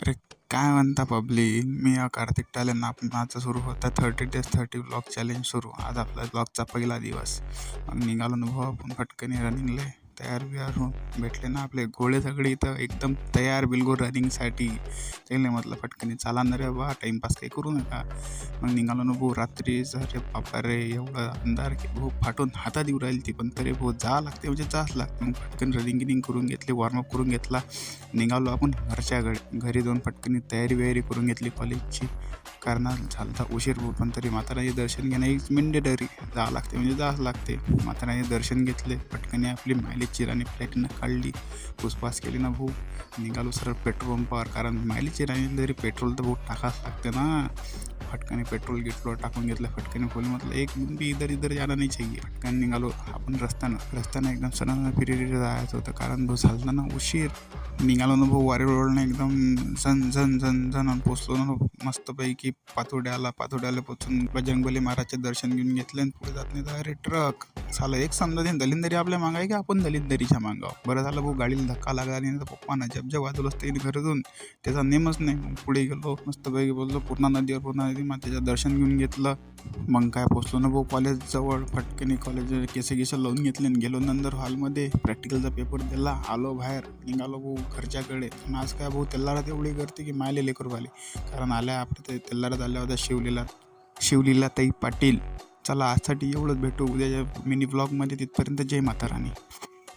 अरे काय म्हणता पब्लिक, मी कार्तिक टाले नापनाचा सुरू होता 30 days 30 ब्लॉग चॅलेंज सुरू. आज आपला ब्लॉगचा पहिला दिवस. मग निघालो ना भाऊ आपण फटकने रनिंगले तयार बियार होऊन भेटले ना आपले घोडे सगळे इथं एकदम तयार बिलकुल रनिंगसाठी. त्याला म्हटलं फटकने चाला ना रे बा, टाईमपास काही करू नका. मग निघालो ना भाऊ रात्री. अरे बापा रे, एवढं अंधार की भाऊ फाटून हातात येऊ राहिली ती, पण तरी भाऊ जावं लागते म्हणजे जावंच लागते. मग फटकन रनिंग करून घेतली, वॉर्मअप करून घेतला. निघालो आपण घरच्या घरी जाऊन पटकन तयारी वयारी करून घेतली कॉलेजची. कारण झाला उशीर भाऊ, पण तरी माताराचे दर्शन घेणं एक मिंडेटरी जावं लागते म्हणजे जावंच लागते. माताराचे दर्शन घेतले, पटकन आपली मायलेजची राणी फ्लॅटनं काढली, पुसपास केली ना भाऊ. निघालो सरळ पेट्रोल पंपावर, कारण मायलेजची राणी तरी पेट्रोल तर भाऊ टाकाच लागते ना. फटकाने पेट्रोल घेतलो, टाकून घेतलं. फटकाने खोली म्हटलं एक भी इधर जाणं नाही चाहिए. फटकाने निघालो आपण रस्त्यानं एकदम सणाला फिरी जायचं होतं, कारण भाऊ झालं ना उशीर. निघालो ना भाऊ वारे रोडनं एकदम झन पोचलो ना मस्तपैकी पातोड्याला पोचून बजरंगबली महाराजचे दर्शन घेऊन घेतले. आणि पुढे जात नाही अरे ट्रक झालं एक समजा ते दलिंदरी आपल्या मागाय की आपण दलिंदरीच्या मागाव. बरं झालं भाऊ गाडीला धक्का लागला नाही तर पप्पांना जब वाजवलं असतं घरातून, त्याचा नेमच नाही. पुढे गेलो मस्तपैकी बोललो पूर्णा नदी मातेचं दर्शन घेऊन घेतलं. मग काय पोचलो ना भाऊ कॉलेजजवळ. फटकनी कॉलेज केसे लावून घेतले आणि गेलो नंतर हॉलमध्ये प्रॅक्टिकलचा पेपर दिला. आलो बाहेर, निघालो भाऊ घरच्याकडे. पण आज काय भाऊ तेल्लारात एवढी करते की मायले लेकरू आले, कारण आल्या आपल्या तेल्लारात आल्या होत्या शिवलीला ताई पाटील. चला आजसाठी एवढंच, भेटू उद्याच्या मिनी ब्लॉगमध्ये. तिथपर्यंत जय माता राणी.